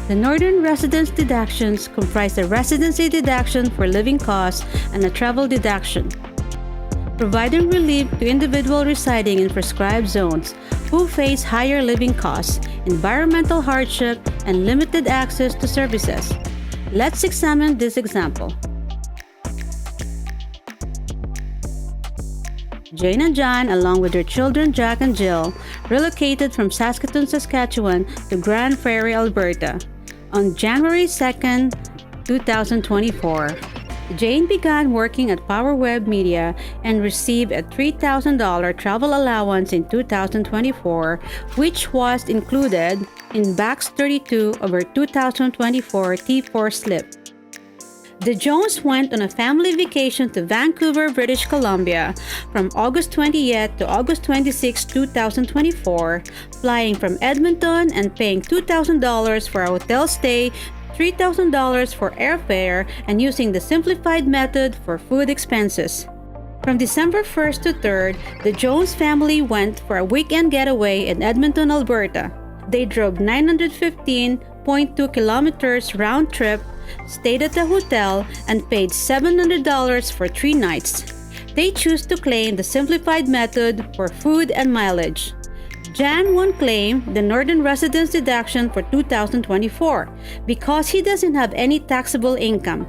The Northern Residence deductions comprise a residency deduction for living costs and a travel deduction, providing relief to individuals residing in prescribed zones who face higher living costs, environmental hardship, and limited access to services. Let's examine this example. Jane and John, along with their children Jack and Jill, relocated from Saskatoon, Saskatchewan to Grand Prairie, Alberta. On January 2, 2024, Jane began working at PowerWeb Media and received a $3,000 travel allowance in 2024, which was included in Box 32 of her 2024 T4 slip. The Jones went on a family vacation to Vancouver, British Columbia from August 20th to August 26, 2024, flying from Edmonton and paying $2,000 for a hotel stay, $3,000 for airfare, and using the simplified method for food expenses. From December 1st to 3rd, the Jones family went for a weekend getaway in Edmonton, Alberta. They drove 915.2 kilometers round trip, stayed at the hotel, and paid $700 for 3 nights. They choose to claim the simplified method for food and mileage. Jan won't claim the Northern Residence deduction for 2024 because he doesn't have any taxable income.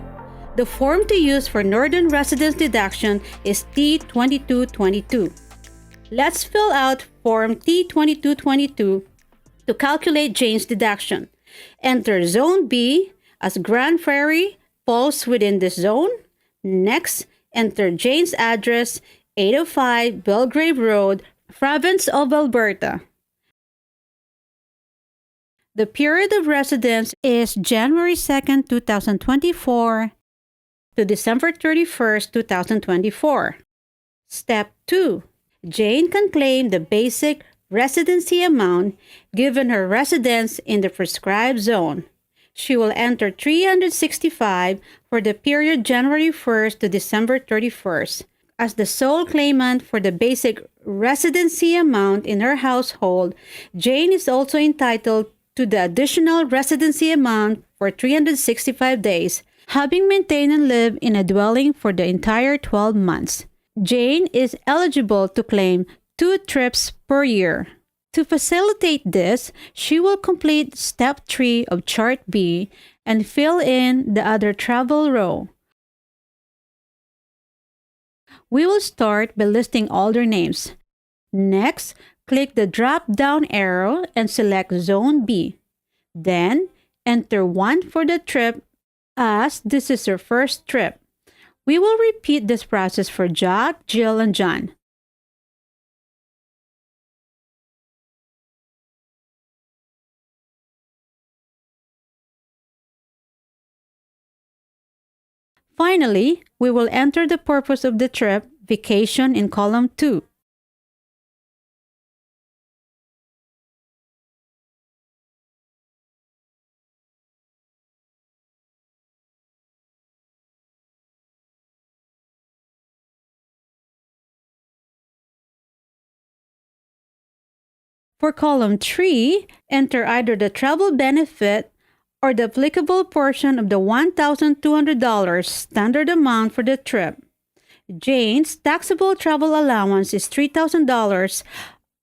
The form to use for Northern Residence deduction is T2222. Let's fill out Form T2222 to calculate Jane's deduction. Enter Zone B, as Grand Prairie falls within this zone. Next, enter Jane's address, 805 Belgrave Road, Province of Alberta. The period of residence is January 2, 2024 to December 31, 2024. Step 2. Jane can claim the basic residency amount given her residence in the prescribed zone. She will enter $365 for the period January 1st to December 31st. As the sole claimant for the basic residency amount in her household, Jane is also entitled to the additional residency amount for 365 days, having maintained and lived in a dwelling for the entire 12 months. Jane is eligible to claim 2 trips per year. To facilitate this, she will complete Step 3 of Chart B and fill in the other travel row. We will start by listing all their names. Next, click the drop-down arrow and select Zone B. Then, enter 1 for the trip as this is your first trip. We will repeat this process for Jack, Jill, and John. Finally, we will enter the purpose of the trip, vacation, in column 2. For column 3, enter either the travel benefit or the applicable portion of the $1,200 standard amount for the trip. Jane's taxable travel allowance is $3,000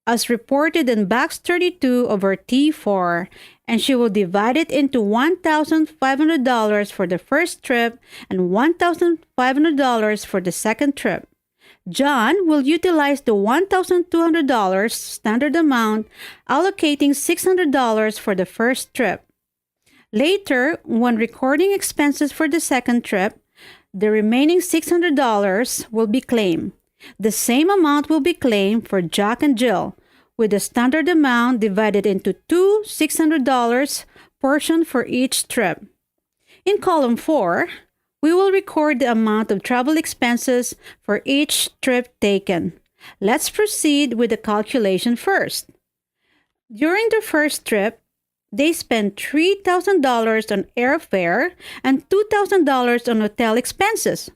as reported in Box 32 of her T4, and she will divide it into $1,500 for the first trip and $1,500 for the second trip. John will utilize the $1,200 standard amount, allocating $600 for the first trip. Later, when recording expenses for the second trip, the remaining $600 will be claimed. The same amount will be claimed for Jack and Jill, with the standard amount divided into 2 $600 portions for each trip. In column 4, we will record the amount of travel expenses for each trip taken. Let's proceed with the calculation first. During the first trip, they spent $3,000 on airfare and $2,000 on hotel expenses.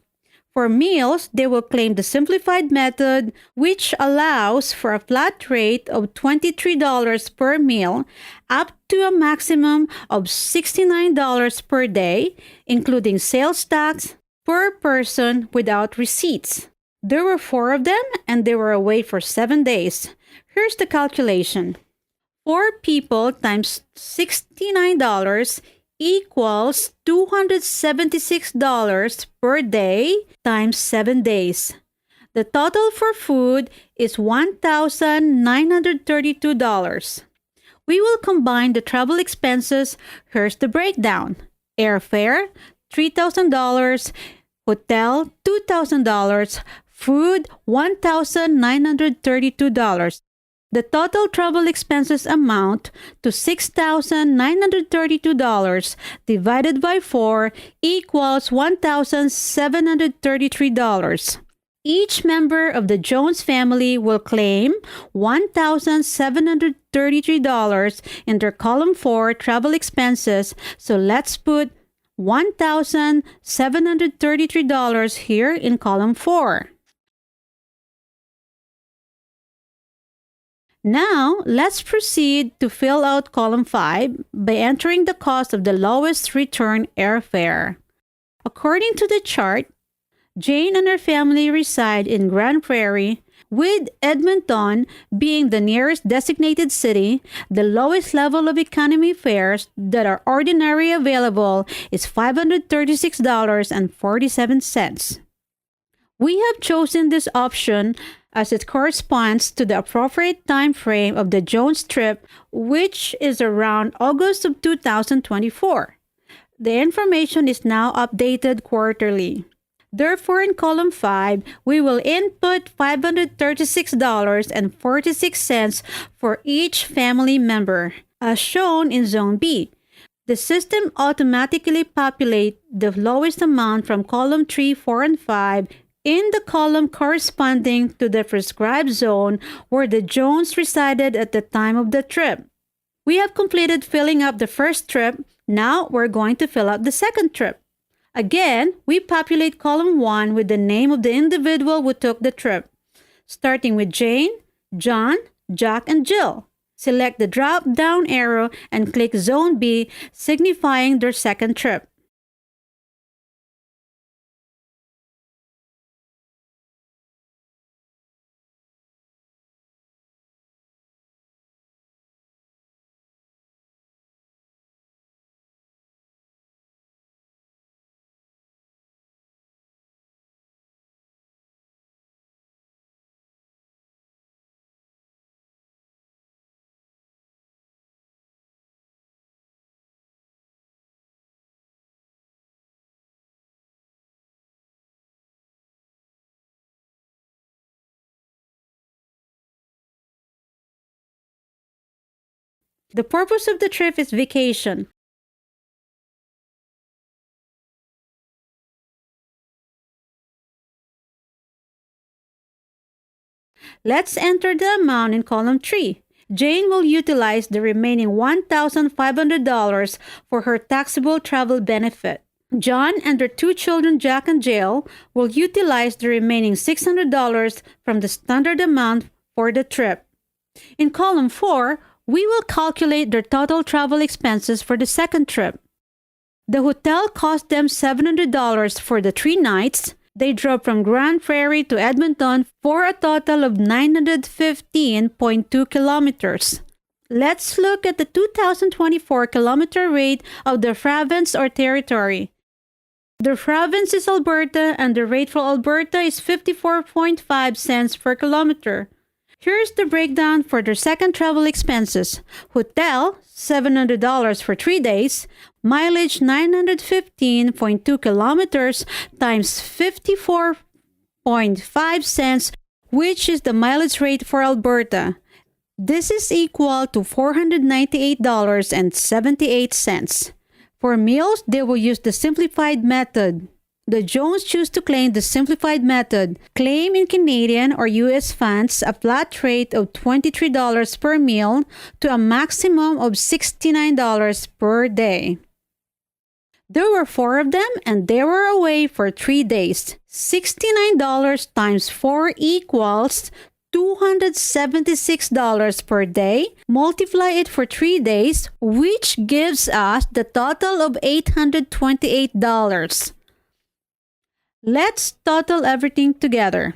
For meals, they will claim the simplified method, which allows for a flat rate of $23 per meal up to a maximum of $69 per day, including sales tax per person without receipts. There were 4 of them, and they were away for 7 days. Here's the calculation. 4 people times $69 equals $276 per day times 7 days. The total for food is $1,932. We will combine the travel expenses. Here's the breakdown. Airfare, $3,000. Hotel, $2,000. Food, $1,932. The total travel expenses amount to $6,932 divided by 4 equals $1,733. Each member of the Jones family will claim $1,733 in their column 4 travel expenses. So let's put $1,733 here in column 4. Now, let's proceed to fill out column 5 by entering the cost of the lowest return airfare. According to the chart, Jane and her family reside in Grand Prairie, with Edmonton being the nearest designated city. The lowest level of economy fares that are ordinarily available is $536.47. We have chosen this option as it corresponds to the appropriate time frame of the Jones trip, which is around August of 2024. The information is now updated quarterly. Therefore, in column 5, we will input $536.46 for each family member, as shown in Zone B. The system automatically populates the lowest amount from column 3, 4, and 5 in the column corresponding to the prescribed zone where the Jones resided at the time of the trip. We have completed filling up the first trip. Now we're going to fill out the second trip. Again, we populate column 1 with the name of the individual who took the trip, starting with Jane, John, Jack, and Jill. Select the drop-down arrow and click Zone B, signifying their second trip. The purpose of the trip is vacation. Let's enter the amount in column 3. Jane will utilize the remaining $1,500 for her taxable travel benefit. John and their 2 children, Jack and Jill, will utilize the remaining $600 from the standard amount for the trip. In column 4, we will calculate their total travel expenses for the second trip. The hotel cost them $700 for the 3 nights. They drove from Grand Prairie to Edmonton for a total of 915.2 kilometers. Let's look at the 2024 kilometer rate of the province or territory. The province is Alberta, and the rate for Alberta is 54.5 cents per kilometer. Here's the breakdown for their second travel expenses. Hotel, $700 for 3 days. Mileage, 915.2 kilometers times 54.5 cents, which is the mileage rate for Alberta. This is equal to $498.78. For meals, they will use the simplified method. The Jones choose to claim the simplified method. Claim in Canadian or U.S. funds a flat rate of $23 per meal to a maximum of $69 per day. There were 4 of them, and they were away for 3 days. $69 times 4 equals $276 per day. Multiply it for 3 days, which gives us the total of $828. Let's total everything together.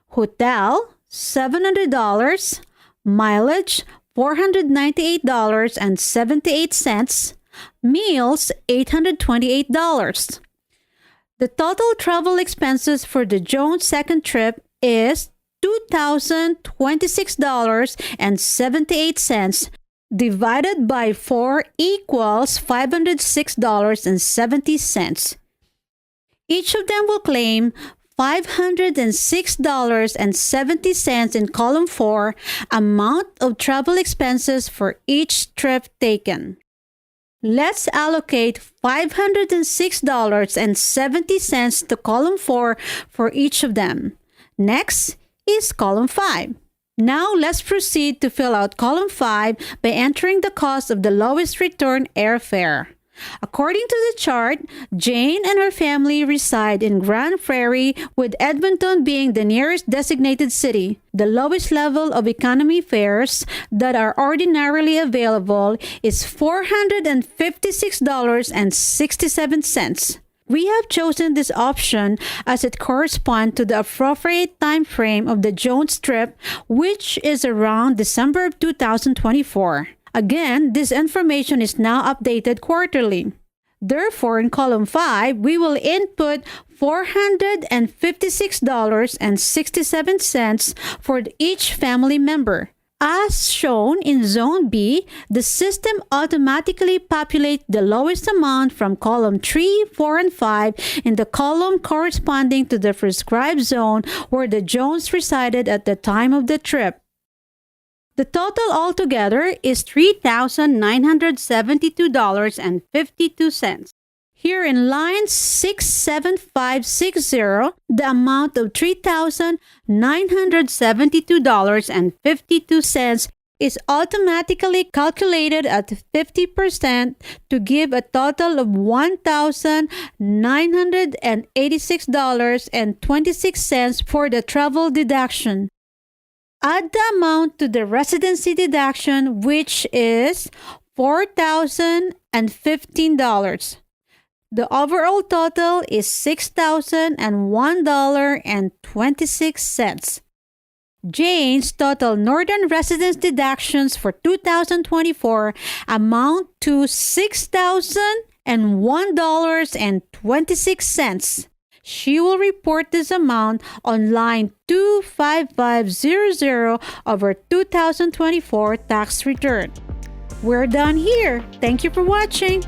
Hotel, $700. Mileage, $498.78. Meals, $828. The total travel expenses for the Jones second trip is $2,026.78 divided by 4 equals $506.70. Each of them will claim $506.70 in column 4, amount of travel expenses for each trip taken. Let's allocate $506.70 to column 4 for each of them. Next is column 5. Now let's proceed to fill out column 5 by entering the cost of the lowest return airfare. According to the chart, Jane and her family reside in Grand Prairie, with Edmonton being the nearest designated city. The lowest level of economy fares that are ordinarily available is $456.67. We have chosen this option as it corresponds to the appropriate time frame of the Jones trip, which is around December of 2024. Again, this information is now updated quarterly. Therefore, in column 5, we will input $456.67 for each family member. As shown in Zone B, the system automatically populates the lowest amount from column 3, 4, and 5 in the column corresponding to the prescribed zone where the Jones resided at the time of the trip. The total altogether is $3,972.52. Here in line 67560, the amount of $3,972.52 is automatically calculated at 50% to give a total of $1,986.26 for the travel deduction. Add the amount to the residency deduction, which is $4,015. The overall total is $6,001.26. Jane's total Northern residence deductions for 2024 amount to $6,001.26. She will report this amount on line 25500 of her 2024 tax return. We're done here. Thank you for watching.